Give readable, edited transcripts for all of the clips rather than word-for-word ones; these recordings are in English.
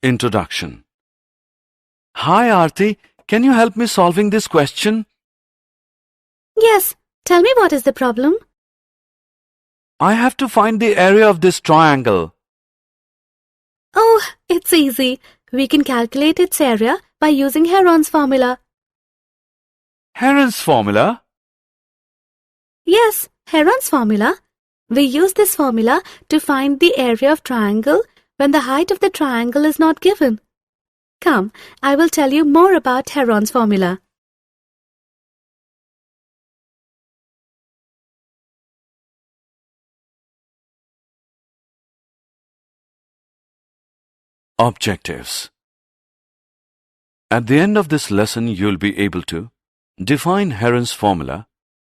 Introduction. Hi Aarti, can you help me solving this question? Yes, tell me what is the problem? I have to find the area of this triangle. Oh, it's easy. We can calculate its area by using Heron's formula. Heron's formula? Yes, Heron's formula. We use this formula to find the area of triangle when the height of the triangle is not given. Come, I will tell you more about Heron's formula. Objectives. At the end of this lesson, you'll be able to define Heron's formula,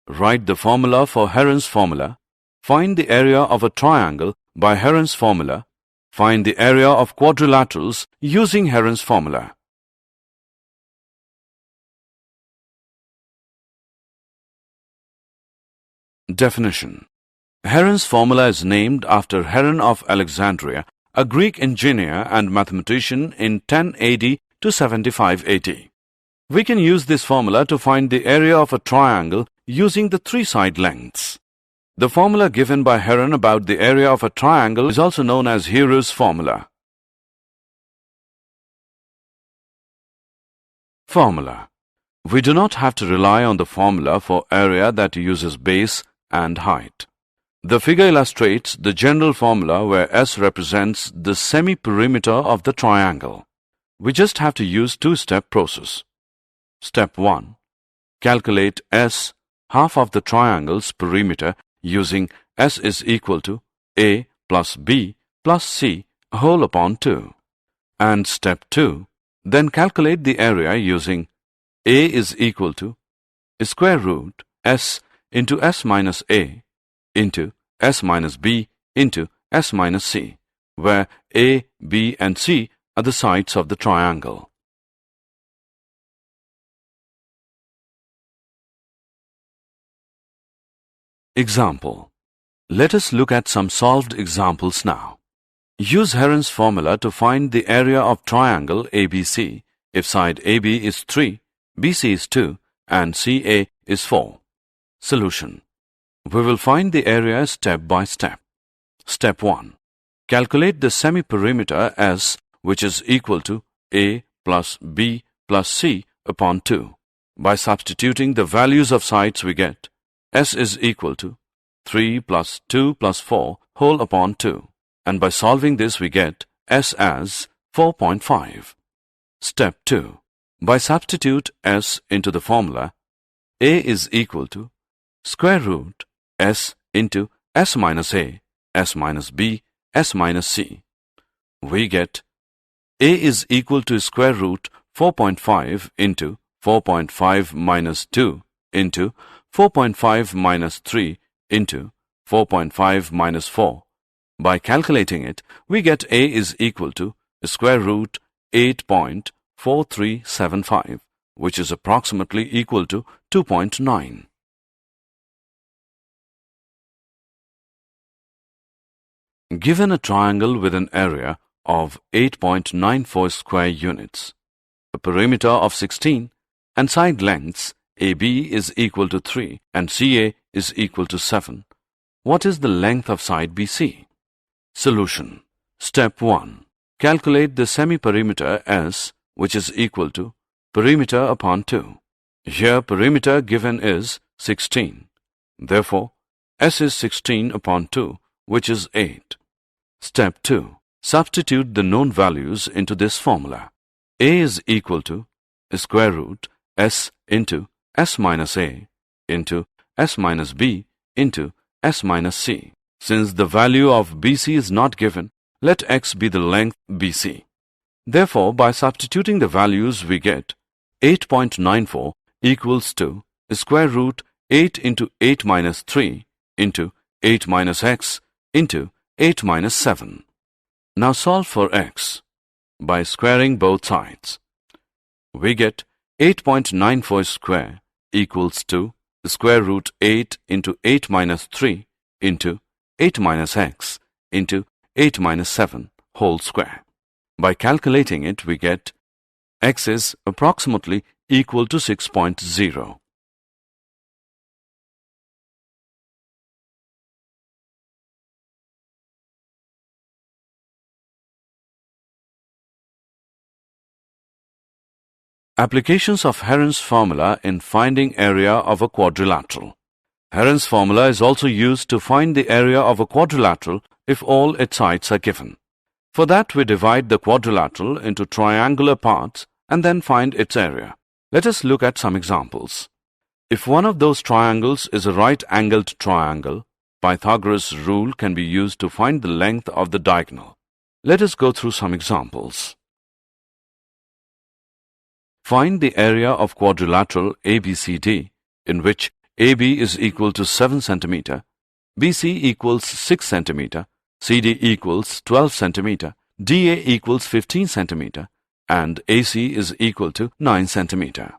write the formula for Heron's formula, find the area of a triangle by Heron's formula, find the area of quadrilaterals using Heron's formula. Definition. Heron's formula is named after Heron of Alexandria, a Greek engineer and mathematician in 10 AD to 75 AD. We can use this formula to find the area of a triangle using the three side lengths. The formula given by Heron about the area of a triangle is also known as Heron's formula. Formula. We do not have to rely on the formula for area that uses base and height. The figure illustrates the general formula where S represents the semi-perimeter of the triangle. We just have to use two-step process. Step 1. Calculate S, half of the triangle's perimeter, using S is equal to A plus B plus C whole upon 2. And step 2. Then calculate the area using A is equal to square root S into S minus A into S minus B into S minus C, where A, B and C are the sides of the triangle. Example. Let us look at some solved examples now. Use Heron's formula to find the area of triangle ABC if side AB is 3, BC is 2 and CA is 4. Solution. We will find the area step by step. Step 1. Calculate the semi-perimeter S, which is equal to A plus B plus C upon 2. By substituting the values of sides we get S is equal to 3 plus 2 plus 4 whole upon 2. And by solving this we get S as 4.5. Step 2. By substitute S into the formula, A is equal to square root S into S minus A, S minus B, S minus C. We get A is equal to square root 4.5 into 4.5 minus 2 into 4.5 minus 3 into 4.5 minus 4. By calculating it, we get A is equal to square root 8.4375, which is approximately equal to 2.9. Given a triangle with an area of 8.94 square units, a perimeter of 16, and side lengths AB is equal to 3 and CA is equal to 7, what is the length of side BC? Solution. Step 1. Calculate the semi-perimeter S, which is equal to perimeter upon 2. Here perimeter given is 16. Therefore, S is 16 upon 2, which is 8. Step 2. Substitute the known values into this formula. A is equal to square root S into S minus A into S minus B into S minus C. Since the value of BC is not given, let X be the length BC. Therefore, by substituting the values we get 8.94 equals to square root 8 into 8 minus 3 into 8 minus X into 8 minus 7. Now solve for X by squaring both sides. We get 8.94 square equals to square root 8 into 8 minus 3 into 8 minus X into 8 minus 7 whole square. By calculating it, we get x is approximately equal to 6.0. Applications of Heron's formula in finding area of a quadrilateral. Heron's formula is also used to find the area of a quadrilateral if all its sides are given. For that, we divide the quadrilateral into triangular parts and then find its area. Let us look at some examples. If one of those triangles is a right-angled triangle, Pythagoras' rule can be used to find the length of the diagonal. Let us go through some examples. Find the area of quadrilateral ABCD, in which AB is equal to 7 cm, BC equals 6 cm, CD equals 12 cm, DA equals 15 cm, and AC is equal to 9 cm.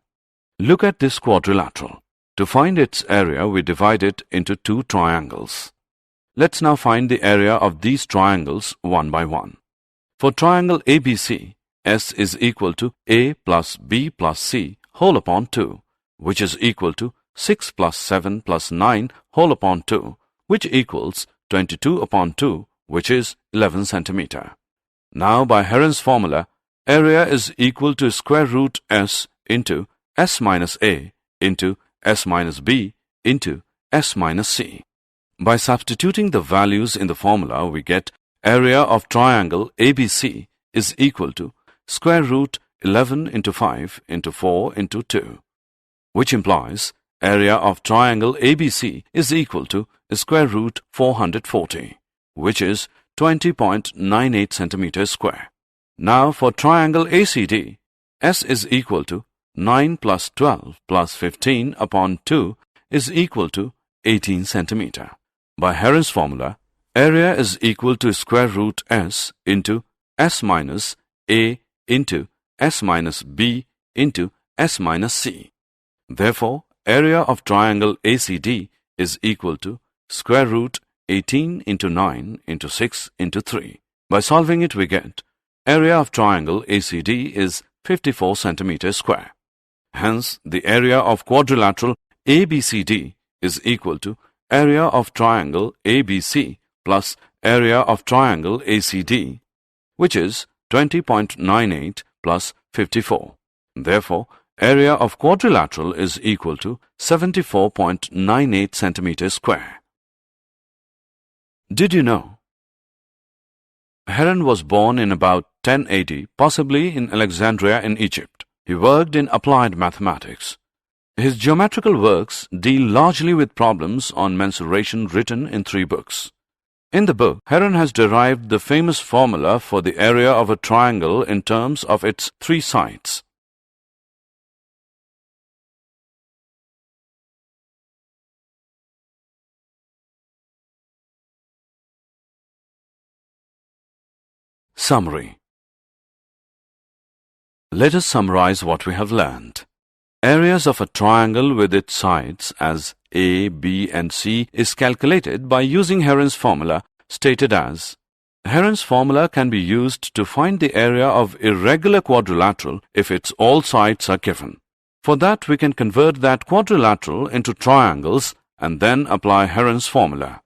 Look at this quadrilateral. To find its area, we divide it into two triangles. Let's now find the area of these triangles one by one. For triangle ABC, S is equal to A plus B plus C whole upon 2, which is equal to 6 plus 7 plus 9 whole upon 2, which equals 22 upon 2, which is 11 cm. Now, by Heron's formula, area is equal to square root S into S minus A into S minus B into S minus C. By substituting the values in the formula, we get area of triangle ABC is equal to square root 11 into 5 into 4 into 2, which implies area of triangle ABC is equal to square root 440, which is 20.98 centimeters square. Now for triangle ACD, S is equal to 9 plus 12 plus 15 upon 2 is equal to 18 centimeter. By Heron's formula, area is equal to square root S into S minus A into S minus B into S minus C. Therefore, area of triangle ACD is equal to square root 18 into 9 into 6 into 3. By solving it, we get area of triangle ACD is 54 centimeters square. Hence, the area of quadrilateral ABCD is equal to area of triangle ABC plus area of triangle ACD, which is 20.98 plus 54. Therefore, area of quadrilateral is equal to 74.98 centimeters square. Did you know? Heron was born in about 10 AD, possibly in Alexandria in Egypt. He worked in applied mathematics. His geometrical works deal largely with problems on mensuration written in 3 books. In the book, Heron has derived the famous formula for the area of a triangle in terms of its 3 sides. Summary. Let us summarize what we have learned. Areas of a triangle with its sides as A, B and C is calculated by using Heron's formula stated as: Heron's formula can be used to find the area of irregular quadrilateral if its all sides are given. For that, we can convert that quadrilateral into triangles and then apply Heron's formula.